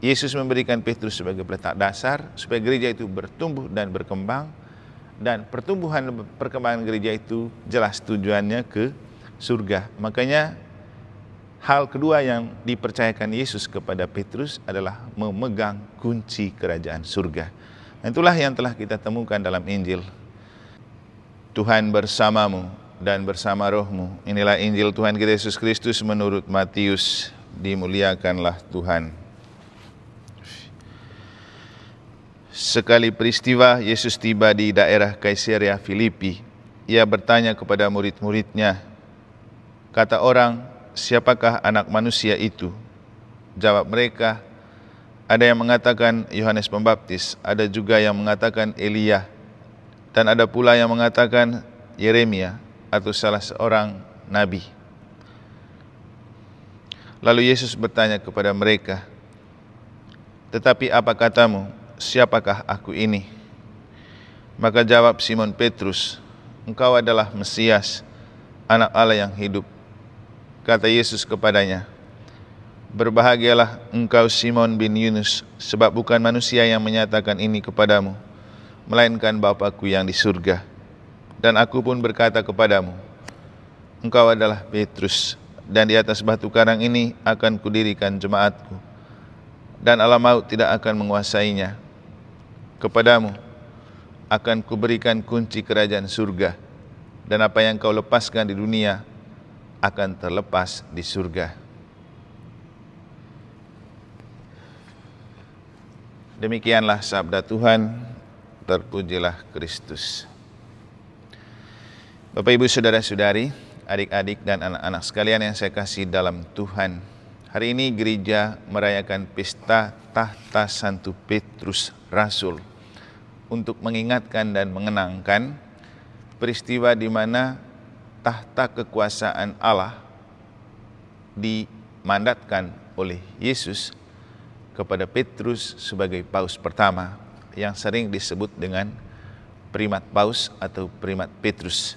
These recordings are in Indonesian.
Yesus memberikan Petrus sebagai peletak dasar supaya gereja itu bertumbuh dan berkembang, dan pertumbuhan perkembangan gereja itu jelas tujuannya ke surga. Makanya hal kedua yang dipercayakan Yesus kepada Petrus adalah memegang kunci kerajaan surga. Itulah yang telah kita temukan dalam Injil. Tuhan bersamamu dan bersama rohmu. Inilah Injil Tuhan kita Yesus Kristus menurut Matius. Dimuliakanlah Tuhan. Sekali peristiwa Yesus tiba di daerah Kaisarea Filipi. Ia bertanya kepada murid-muridnya, kata orang, siapakah anak manusia itu? Jawab mereka, ada yang mengatakan Yohanes Pembaptis, ada juga yang mengatakan Elia, dan ada pula yang mengatakan Yeremia atau salah seorang nabi. Lalu Yesus bertanya kepada mereka, tetapi apa katamu, siapakah aku ini? Maka jawab Simon Petrus, engkau adalah Mesias, anak Allah yang hidup. Kata Yesus kepadanya, berbahagialah engkau Simon bin Yunus, sebab bukan manusia yang menyatakan ini kepadamu, melainkan Bapa-Ku yang di surga. Dan aku pun berkata kepadamu, engkau adalah Petrus, dan di atas batu karang ini akan kudirikan jemaat-Ku, dan alam maut tidak akan menguasainya. Kepadamu akan kuberikan kunci kerajaan surga, dan apa yang kau lepaskan di dunia akan terlepas di surga. Demikianlah sabda Tuhan, terpujilah Kristus. Bapak, Ibu, Saudara-saudari, adik-adik dan anak-anak sekalian yang saya kasih dalam Tuhan, hari ini gereja merayakan pesta tahta Santo Petrus Rasul untuk mengingatkan dan mengenangkan peristiwa di mana tahta kekuasaan Allah dimandatkan oleh Yesus kepada Petrus sebagai paus pertama, yang sering disebut dengan primat paus atau primat Petrus.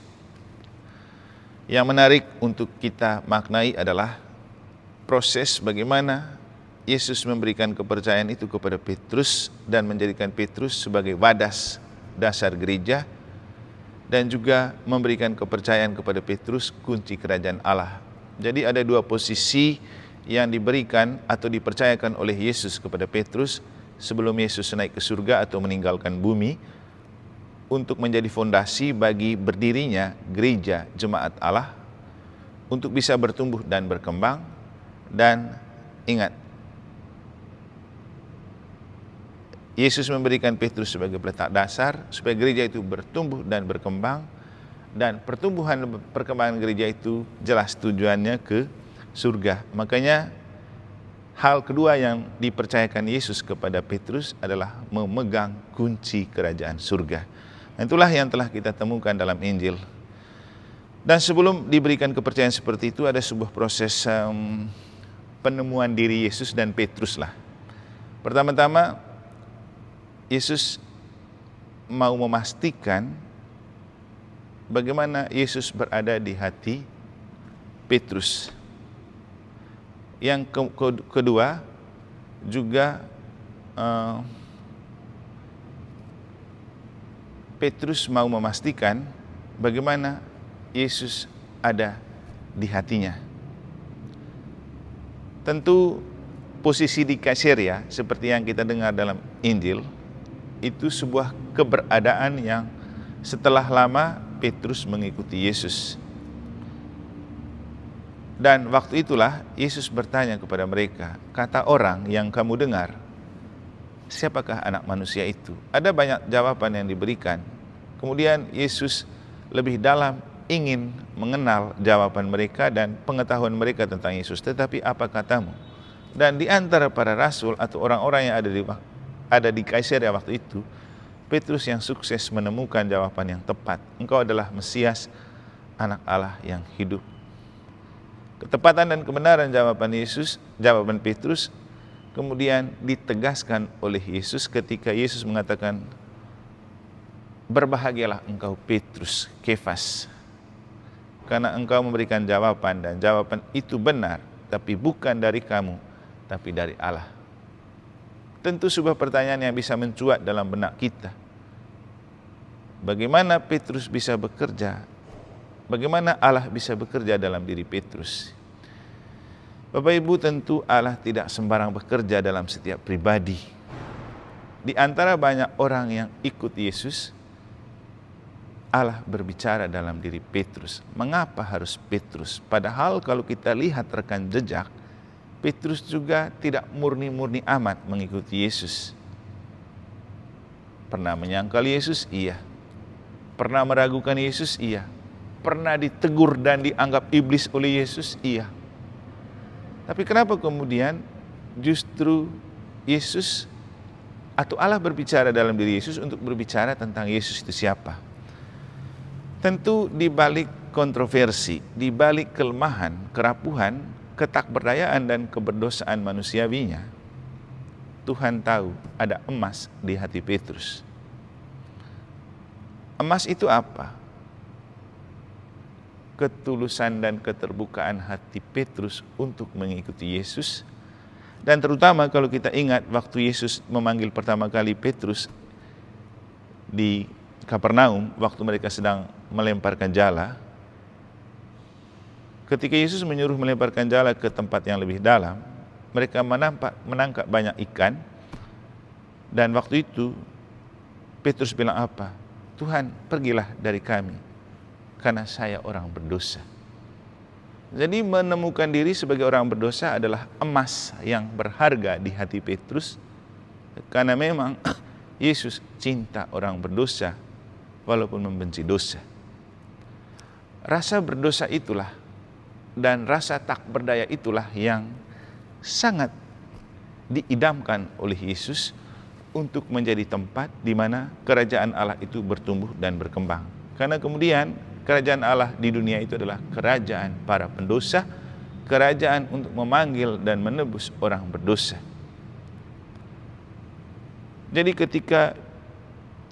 Yang menarik untuk kita maknai adalah proses bagaimana Yesus memberikan kepercayaan itu kepada Petrus dan menjadikan Petrus sebagai wadas dasar gereja, dan juga memberikan kepercayaan kepada Petrus kunci kerajaan Allah. Jadi ada dua posisi yang diberikan atau dipercayakan oleh Yesus kepada Petrus sebelum Yesus naik ke surga atau meninggalkan bumi, untuk menjadi fondasi bagi berdirinya gereja jemaat Allah untuk bisa bertumbuh dan berkembang. Dan ingat, Yesus memberikan Petrus sebagai peletak dasar supaya gereja itu bertumbuh dan berkembang, dan pertumbuhan perkembangan gereja itu jelas tujuannya ke surga. Makanya hal kedua yang dipercayakan Yesus kepada Petrus adalah memegang kunci kerajaan surga. Itulah yang telah kita temukan dalam Injil. Dan sebelum diberikan kepercayaan seperti itu, ada sebuah proses penemuan diri Yesus dan Petrus lah. Pertama-tama, Yesus mau memastikan bagaimana Yesus berada di hati Petrus. Yang kedua juga Petrus mau memastikan bagaimana Yesus ada di hatinya. Tentu posisi di Kaisarea seperti yang kita dengar dalam Injil itu sebuah keberadaan yang setelah lama Petrus mengikuti Yesus. Dan waktu itulah Yesus bertanya kepada mereka, kata orang yang kamu dengar, siapakah anak manusia itu? Ada banyak jawaban yang diberikan. Kemudian Yesus lebih dalam ingin mengenal jawaban mereka dan pengetahuan mereka tentang Yesus. Tetapi apa katamu? Dan di antara para rasul atau orang-orang yang ada di Kaisarea waktu itu, Petrus yang sukses menemukan jawaban yang tepat. Engkau adalah Mesias, anak Allah yang hidup. Ketepatan dan kebenaran jawaban Yesus, jawaban Petrus, kemudian ditegaskan oleh Yesus ketika Yesus mengatakan, berbahagialah engkau Petrus, Kefas, karena engkau memberikan jawaban dan jawaban itu benar, tapi bukan dari kamu, tapi dari Allah. Tentu sebuah pertanyaan yang bisa mencuat dalam benak kita. Bagaimana Petrus bisa bekerja? Bagaimana Allah bisa bekerja dalam diri Petrus? Bapak Ibu, tentu Allah tidak sembarang bekerja dalam setiap pribadi. Di antara banyak orang yang ikut Yesus, Allah berbicara dalam diri Petrus. Mengapa harus Petrus? Padahal kalau kita lihat rekam jejak, Petrus juga tidak murni-murni amat mengikuti Yesus. Pernah menyangkal Yesus? Iya. Pernah meragukan Yesus? Iya. Pernah ditegur dan dianggap iblis oleh Yesus? Iya. Tapi kenapa kemudian justru Yesus atau Allah berbicara dalam diri Yesus untuk berbicara tentang Yesus itu siapa? Tentu di balik kontroversi, di balik kelemahan, kerapuhan, ketakberdayaan dan keberdosaan manusiawinya, Tuhan tahu ada emas di hati Petrus. Emas itu apa? Ketulusan dan keterbukaan hati Petrus untuk mengikuti Yesus. Dan terutama kalau kita ingat waktu Yesus memanggil pertama kali Petrus di Kapernaum, waktu mereka sedang melemparkan jala. Ketika Yesus menyuruh melemparkan jala ke tempat yang lebih dalam, mereka menangkap banyak ikan. Dan waktu itu Petrus bilang apa? Tuhan, pergilah dari kami, karena saya orang berdosa. Jadi menemukan diri sebagai orang berdosa adalah emas yang berharga di hati Petrus, karena memang Yesus cinta orang berdosa walaupun membenci dosa. Rasa berdosa itulah dan rasa tak berdaya itulah yang sangat diidamkan oleh Yesus untuk menjadi tempat di mana kerajaan Allah itu bertumbuh dan berkembang. Karena kemudian kerajaan Allah di dunia itu adalah kerajaan para pendosa, kerajaan untuk memanggil dan menebus orang berdosa. Jadi ketika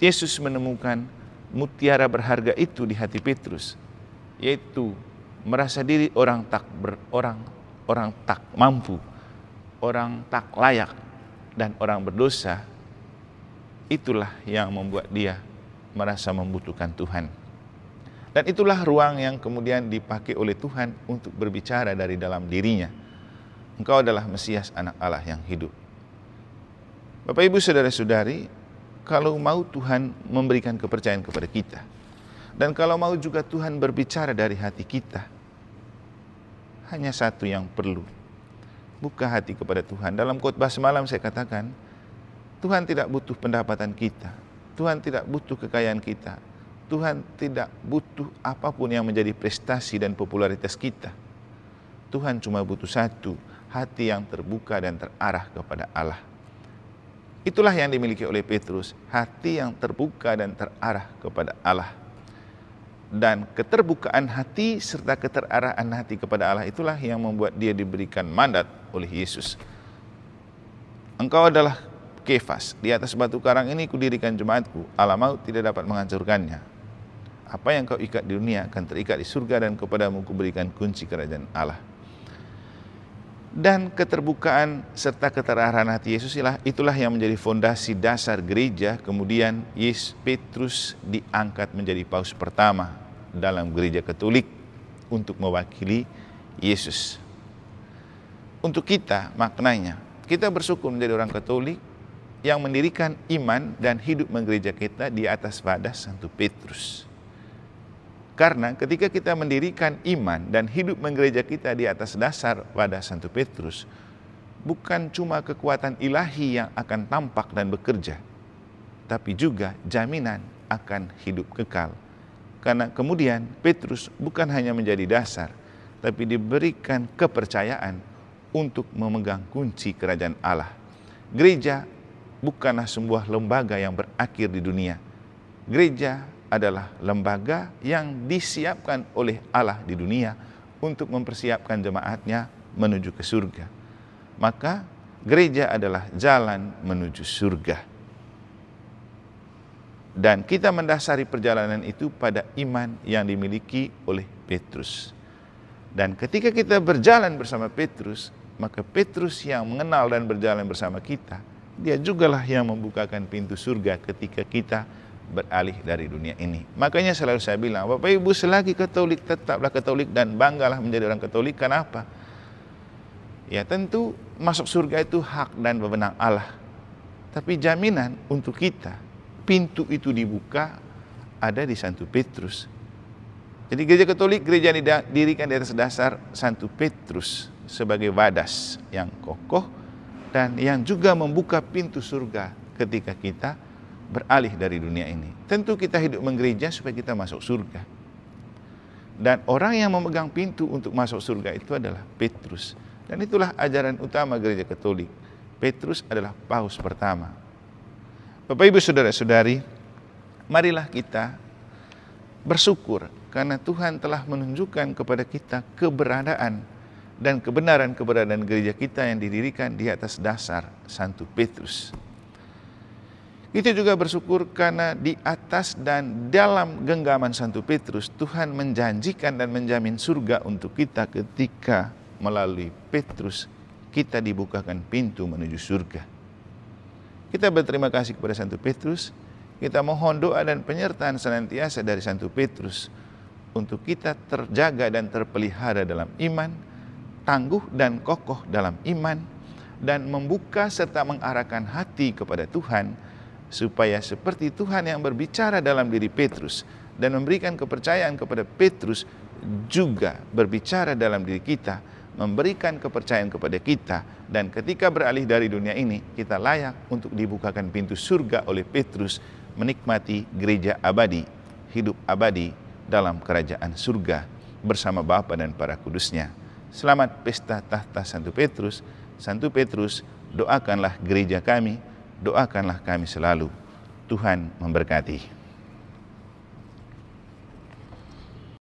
Yesus menemukan mutiara berharga itu di hati Petrus, yaitu merasa diri orang tak mampu, orang tak layak, dan orang berdosa, itulah yang membuat dia merasa membutuhkan Tuhan. Dan itulah ruang yang kemudian dipakai oleh Tuhan untuk berbicara dari dalam dirinya. Engkau adalah Mesias, anak Allah yang hidup. Bapak Ibu saudara-saudari, kalau mau Tuhan memberikan kepercayaan kepada kita, dan kalau mau juga Tuhan berbicara dari hati kita, hanya satu yang perlu, buka hati kepada Tuhan. Dalam khotbah semalam saya katakan, Tuhan tidak butuh pendapatan kita, Tuhan tidak butuh kekayaan kita, Tuhan tidak butuh apapun yang menjadi prestasi dan popularitas kita. Tuhan cuma butuh satu, hati yang terbuka dan terarah kepada Allah. Itulah yang dimiliki oleh Petrus, hati yang terbuka dan terarah kepada Allah. Dan keterbukaan hati serta keterarahan hati kepada Allah itulah yang membuat dia diberikan mandat oleh Yesus. Engkau adalah Kefas, di atas batu karang ini kudirikan jemaatku, Allah maut tidak dapat menghancurkannya. Apa yang kau ikat di dunia akan terikat di surga, dan kepadamu kuberikan kunci kerajaan Allah. Dan keterbukaan serta keterarahan hati Yesus itulah yang menjadi fondasi dasar gereja. Kemudian Petrus diangkat menjadi paus pertama dalam gereja Katolik untuk mewakili Yesus. Untuk kita maknanya, kita bersyukur menjadi orang Katolik yang mendirikan iman dan hidup menggereja kita di atas wadah Santo Petrus. Karena ketika kita mendirikan iman dan hidup menggereja kita di atas dasar wadah Santo Petrus, bukan cuma kekuatan ilahi yang akan tampak dan bekerja, tapi juga jaminan akan hidup kekal. Karena kemudian Petrus bukan hanya menjadi dasar, tapi diberikan kepercayaan untuk memegang kunci kerajaan Allah. Gereja bukanlah sebuah lembaga yang berakhir di dunia. Gereja adalah lembaga yang disiapkan oleh Allah di dunia untuk mempersiapkan jemaatnya menuju ke surga. Maka gereja adalah jalan menuju surga. Dan kita mendasari perjalanan itu pada iman yang dimiliki oleh Petrus. Dan ketika kita berjalan bersama Petrus, maka Petrus yang mengenal dan berjalan bersama kita, Dia jugalah yang membukakan pintu surga ketika kita beralih dari dunia ini. Makanya selalu saya bilang, Bapak Ibu selagi Katolik, tetaplah Katolik dan banggalah menjadi orang Katolik. Kenapa? Ya tentu masuk surga itu hak dan wewenang Allah. Tapi jaminan untuk kita, pintu itu dibuka ada di Santo Petrus. Jadi gereja Katolik, gereja yang didirikan di atas dasar Santo Petrus sebagai wadas yang kokoh dan yang juga membuka pintu surga ketika kita beralih dari dunia ini. Tentu kita hidup menggereja supaya kita masuk surga. Dan orang yang memegang pintu untuk masuk surga itu adalah Petrus. Dan itulah ajaran utama gereja Katolik. Petrus adalah paus pertama. Bapak Ibu saudara-saudari, marilah kita bersyukur karena Tuhan telah menunjukkan kepada kita keberadaan dan kebenaran gereja kita yang didirikan di atas dasar Santo Petrus. Kita juga bersyukur karena di atas dan dalam genggaman Santo Petrus, Tuhan menjanjikan dan menjamin surga untuk kita ketika melalui Petrus kita dibukakan pintu menuju surga. Kita berterima kasih kepada Santo Petrus. Kita mohon doa dan penyertaan senantiasa dari Santo Petrus untuk kita terjaga dan terpelihara dalam iman, tangguh dan kokoh dalam iman, dan membuka serta mengarahkan hati kepada Tuhan, supaya seperti Tuhan yang berbicara dalam diri Petrus dan memberikan kepercayaan kepada Petrus, juga berbicara dalam diri kita, memberikan kepercayaan kepada kita, dan ketika beralih dari dunia ini, kita layak untuk dibukakan pintu surga oleh Petrus, menikmati gereja abadi, hidup abadi dalam kerajaan surga bersama Bapa dan para kudusnya. Selamat pesta tahta Santo Petrus. Santo Petrus, doakanlah gereja kami, doakanlah kami selalu. Tuhan memberkati.